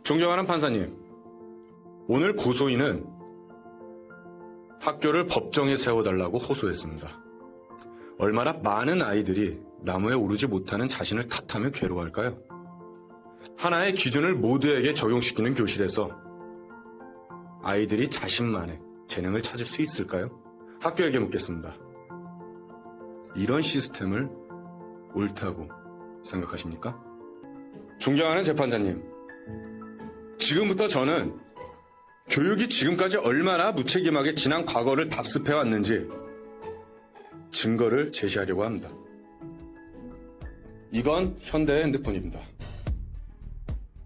존경하는 판사님, 오늘 고소인은 학교를 법정에 세워달라고 호소했습니다. 얼마나 많은 아이들이 나무에 오르지 못하는 자신을 탓하며 괴로워할까요? 하나의 기준을 모두에게 적용시키는 교실에서 아이들이 자신만의 재능을 찾을 수 있을까요? 학교에게 묻겠습니다. 이런 시스템을 옳다고 생각하십니까? 존경하는 재판자님, 지금부터 저는 교육이 지금까지 얼마나 무책임하게 지난 과거를 답습해왔는지 증거를 제시하려고 합니다. 이건 현대의 핸드폰입니다.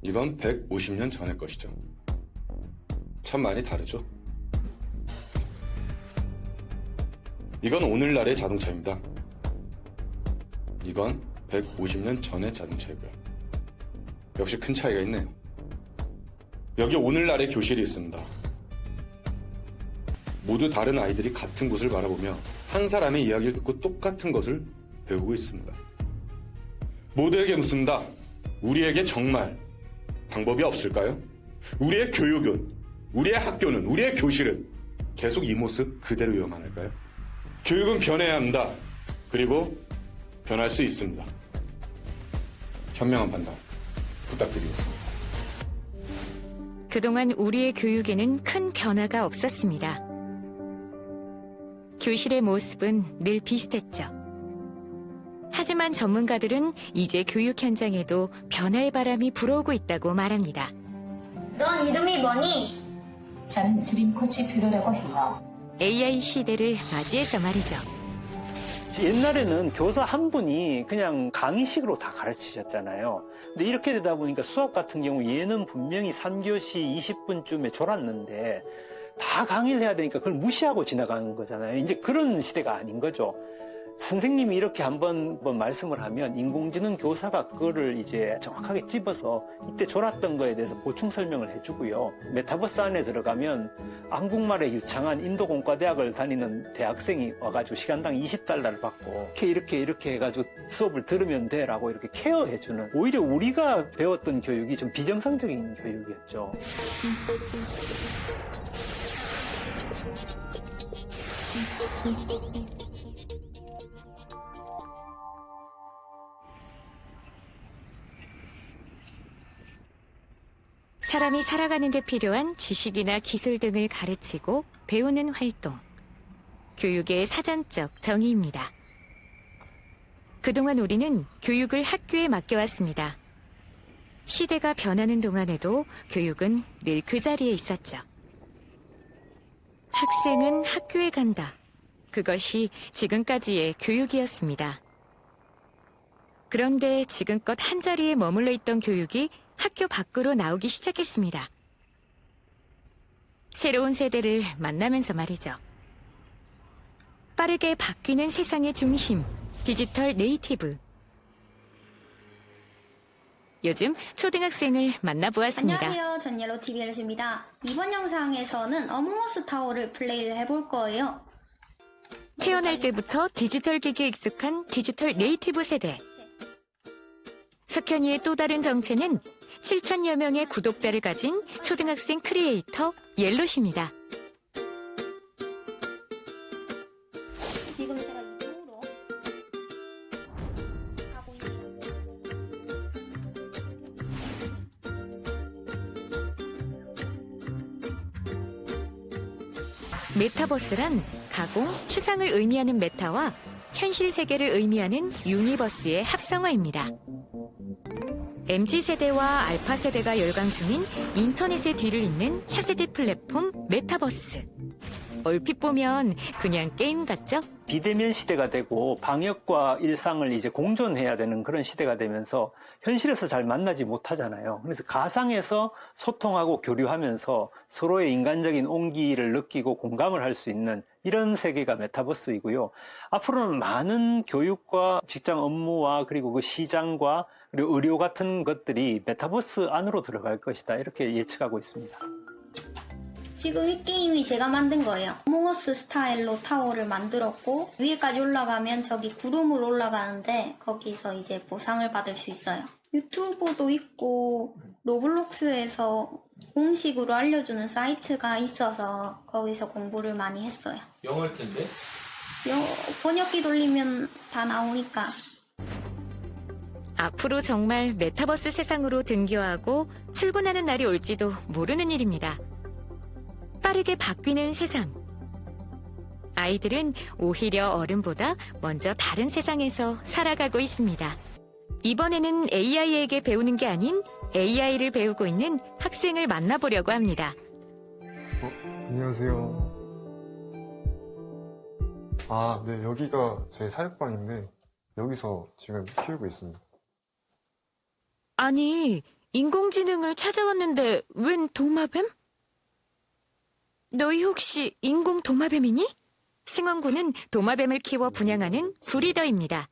이건 150년 전의 것이죠. 참 많이 다르죠? 이건 오늘날의 자동차입니다. 이건 150년 전의 자동차이고요. 역시 큰 차이가 있네요. 여기 오늘날의 교실이 있습니다. 모두 다른 아이들이 같은 곳을 바라보며 한 사람의 이야기를 듣고 똑같은 것을 배우고 있습니다. 모두에게 묻습니다. 우리에게 정말 방법이 없을까요? 우리의 교육은, 우리의 학교는, 우리의 교실은 계속 이 모습 그대로 이어만 할까요? 교육은 변해야 합니다. 그리고 변할 수 있습니다. 현명한 판단 부탁드리겠습니다. 그동안 우리의 교육에는 큰 변화가 없었습니다. 교실의 모습은 늘 비슷했죠. 하지만 전문가들은 이제 교육 현장에도 변화의 바람이 불어오고 있다고 말합니다. 넌 이름이 뭐니? 저는 드림코치 뷰러라고 해요. AI 시대를 맞이해서 말이죠. 옛날에는 교사 한 분이 그냥 강의식으로 다 가르치셨잖아요. 근데 이렇게 되다 보니까 수업 같은 경우 얘는 분명히 3교시 20분쯤에 졸았는데 다 강의를 해야 되니까 그걸 무시하고 지나가는 거잖아요. 이제 그런 시대가 아닌 거죠. 선생님이 이렇게 한번 말씀을 하면 인공지능 교사가 그거를 이제 정확하게 집어서 이때 졸았던 거에 대해서 보충 설명을 해주고요. 메타버스 안에 들어가면 한국말에 유창한 인도공과대학을 다니는 대학생이 와가지고 시간당 $20를 받고 이렇게 해가지고 수업을 들으면 돼라고 이렇게 케어해주는, 오히려 우리가 배웠던 교육이 좀 비정상적인 교육이었죠. 사람이 살아가는 데 필요한 지식이나 기술 등을 가르치고 배우는 활동. 교육의 사전적 정의입니다. 그동안 우리는 교육을 학교에 맡겨왔습니다. 시대가 변하는 동안에도 교육은 늘 그 자리에 있었죠. 학생은 학교에 간다. 그것이 지금까지의 교육이었습니다. 그런데 지금껏 한자리에 머물러 있던 교육이 학교 밖으로 나오기 시작했습니다. 새로운 세대를 만나면서 말이죠. 빠르게 바뀌는 세상의 중심, 디지털 네이티브. 요즘 초등학생을 만나보았습니다. 안녕하세요. 전 옐로TV 엘주입니다. 이번 영상에서는 어몽어스 타워를 플레이를 해볼 거예요. 태어날 때부터 디지털 기기에 익숙한 디지털 네이티브 세대. 석현이의 또 다른 정체는 7천여 명의 구독자를 가진 초등학생 크리에이터 옐롯입니다. 지금 제가 이쪽으로 가고 있는데 메타버스란 가공, 추상을 의미하는 메타와 현실 세계를 의미하는 유니버스의 합성어입니다. MZ세대와 알파세대가 열광 중인 인터넷의 뒤를 잇는 차세대 플랫폼 메타버스. 얼핏 보면 그냥 게임 같죠? 비대면 시대가 되고 방역과 일상을 이제 공존해야 되는 그런 시대가 되면서 현실에서 잘 만나지 못하잖아요. 그래서 가상에서 소통하고 교류하면서 서로의 인간적인 온기를 느끼고 공감을 할 수 있는 이런 세계가 메타버스이고요. 앞으로는 많은 교육과 직장 업무와 그리고 그 시장과 그리고 의료 같은 것들이 메타버스 안으로 들어갈 것이다, 이렇게 예측하고 있습니다. 지금 이 게임이 제가 만든 거예요. 어몽어스 스타일로 타워를 만들었고 위에까지 올라가면 저기 구름으로 올라가는데 거기서 이제 보상을 받을 수 있어요. 유튜브도 있고 로블록스에서 공식으로 알려주는 사이트가 있어서 거기서 공부를 많이 했어요. 영어일 텐데? 번역기 돌리면 다 나오니까. 앞으로 정말 메타버스 세상으로 등교하고 출근하는 날이 올지도 모르는 일입니다. 빠르게 바뀌는 세상. 아이들은 오히려 어른보다 먼저 다른 세상에서 살아가고 있습니다. 이번에는 AI에게 배우는 게 아닌 AI를 배우고 있는 학생을 만나보려고 합니다. 안녕하세요. 아, 네, 여기가 제 사육방인데 여기서 지금 키우고 있습니다. 아니, 인공지능을 찾아왔는데 웬 도마뱀? 너희 혹시 인공 도마뱀이니? 승원군은 도마뱀을 키워 분양하는 브리더입니다.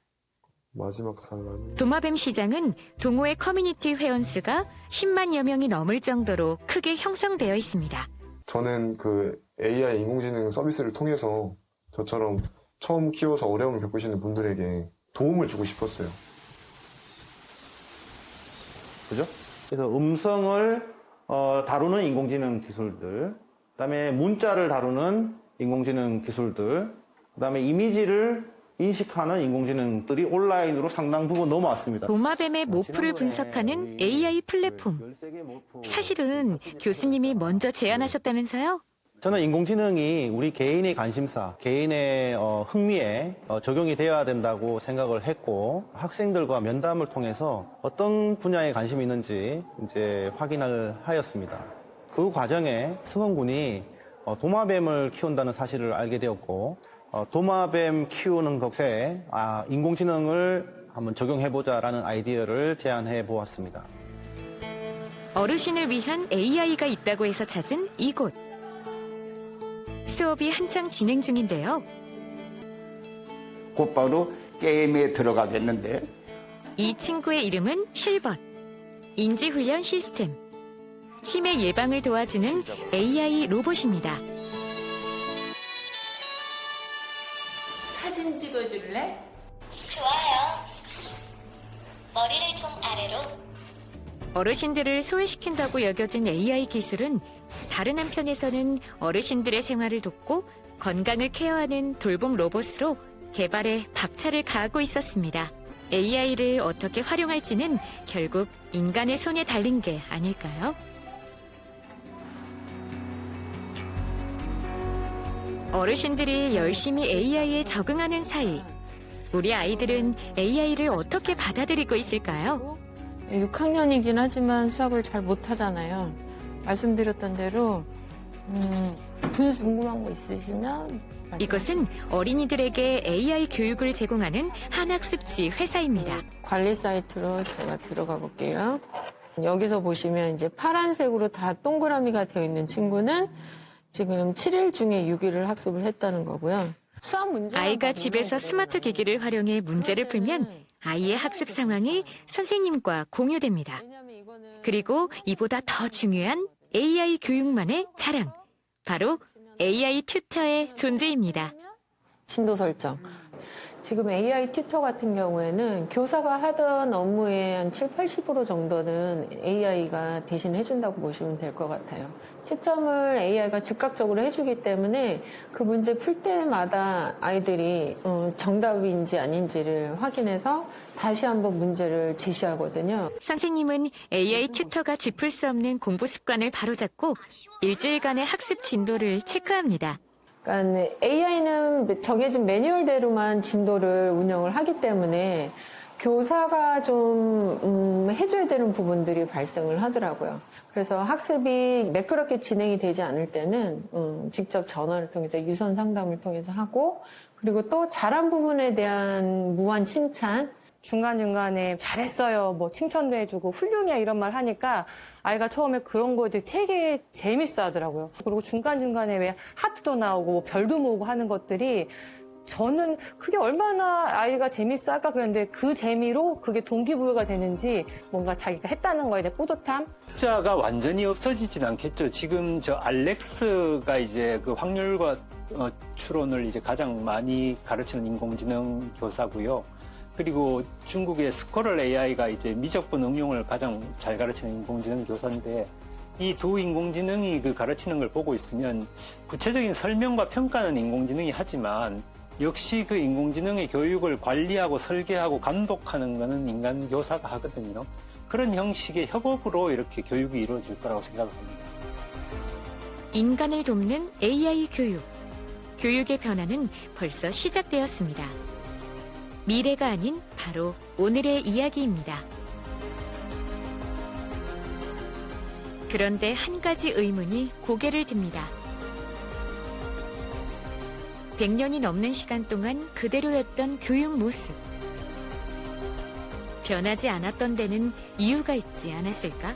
마지막 산란이 도마뱀 시장은 동호회 커뮤니티 회원 수가 10만여 명이 넘을 정도로 크게 형성되어 있습니다. 저는 그 AI 인공지능 서비스를 통해서 저처럼 처음 키워서 어려움을 겪으시는 분들에게 도움을 주고 싶었어요. 그죠? 그래서 음성을 다루는 인공지능 기술들, 그다음에 문자를 다루는 인공지능 기술들, 그다음에 이미지를 인식하는 인공지능들이 온라인으로 상당 부분 넘어왔습니다. 도마뱀의 모프를 분석하는 AI 플랫폼. 사실은 교수님이 먼저 제안하셨다면서요? 저는 인공지능이 우리 개인의 관심사, 개인의 흥미에 적용이 되어야 된다고 생각을 했고, 학생들과 면담을 통해서 어떤 분야에 관심이 있는지 이제 확인을 하였습니다. 그 과정에 승원군이 도마뱀을 키운다는 사실을 알게 되었고, 도마뱀 키우는 것에 인공지능을 한번 적용해보자라는 아이디어를 제안해 보았습니다. 어르신을 위한 AI가 있다고 해서 찾은 이곳. 수업이 한창 진행 중인데요. 곧바로 게임에 들어가겠는데 이 친구의 이름은 실벗. 인지훈련 시스템. 치매 예방을 도와주는 AI 로봇입니다. 사진 찍어줄래? 좋아요. 머리를 좀 아래로. 어르신들을 소외시킨다고 여겨진 AI 기술은 다른 한편에서는 어르신들의 생활을 돕고 건강을 케어하는 돌봄 로봇으로 개발에 박차를 가하고 있었습니다. AI를 어떻게 활용할지는 결국 인간의 손에 달린 게 아닐까요? 어르신들이 열심히 AI에 적응하는 사이, 우리 아이들은 AI를 어떻게 받아들이고 있을까요? 6학년이긴 하지만 수학을 잘 못하잖아요. 말씀드렸던 대로 궁금한 거 있으시면 이것은 어린이들에게 AI 교육을 제공하는 한학습지 회사입니다. 관리 사이트로 제가 들어가 볼게요. 여기서 보시면 이제 파란색으로 다 동그라미가 되어 있는 친구는 지금 7일 중에 6일을 학습을 했다는 거고요. 수학 문제 아이가 집에서 스마트 기기를 활용해 문제를 풀면 아이의 학습 상황이 선생님과 공유됩니다. 그리고 이보다 더 중요한 AI 교육만의 자랑, 바로 AI 튜터의 존재입니다. 진도 설정. 지금 AI 튜터 같은 경우에는 교사가 하던 업무의 한 7, 80% 정도는 AI가 대신 해준다고 보시면 될 것 같아요. 채점을 AI가 즉각적으로 해주기 때문에 그 문제 풀 때마다 아이들이 정답인지 아닌지를 확인해서 다시 한번 문제를 제시하거든요. 선생님은 AI 튜터가 짚을 수 없는 공부 습관을 바로잡고 일주일간의 학습 진도를 체크합니다. 그러니까 AI는 정해진 매뉴얼대로만 진도를 운영을 하기 때문에 교사가 좀 해줘야 되는 부분들이 발생을 하더라고요. 그래서 학습이 매끄럽게 진행이 되지 않을 때는 직접 전화를 통해서 유선 상담을 통해서 하고, 그리고 또 잘한 부분에 대한 무한 칭찬, 중간중간에 잘했어요, 뭐 칭찬도 해주고 훌륭해 이런 말 하니까 아이가 처음에 그런 거에 되게 재밌어 하더라고요. 그리고 중간중간에 왜 하트도 나오고 별도 모으고 하는 것들이 저는 그게 얼마나 아이가 재밌어 할까 그랬는데 그 재미로 그게 동기부여가 되는지 뭔가 자기가 했다는 거에 대한 뿌듯함? 숫자가 완전히 없어지진 않겠죠. 지금 저 알렉스가 이제 그 확률과 추론을 이제 가장 많이 가르치는 인공지능 교사고요. 그리고 중국의 스코럴 AI가 이제 미적분 응용을 가장 잘 가르치는 인공지능 교사인데 이 두 인공지능이 그 가르치는 걸 보고 있으면 구체적인 설명과 평가는 인공지능이 하지만 역시 그 인공지능의 교육을 관리하고 설계하고 감독하는 거는 인간 교사가 하거든요. 그런 형식의 협업으로 이렇게 교육이 이루어질 거라고 생각합니다. 인간을 돕는 AI 교육. 교육의 변화는 벌써 시작되었습니다. 미래가 아닌 바로 오늘의 이야기입니다. 그런데 한 가지 의문이 고개를 듭니다. 100년이 넘는 시간 동안 그대로였던 교육 모습. 변하지 않았던 데는 이유가 있지 않았을까?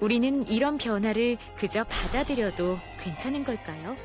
우리는 이런 변화를 그저 받아들여도 괜찮은 걸까요?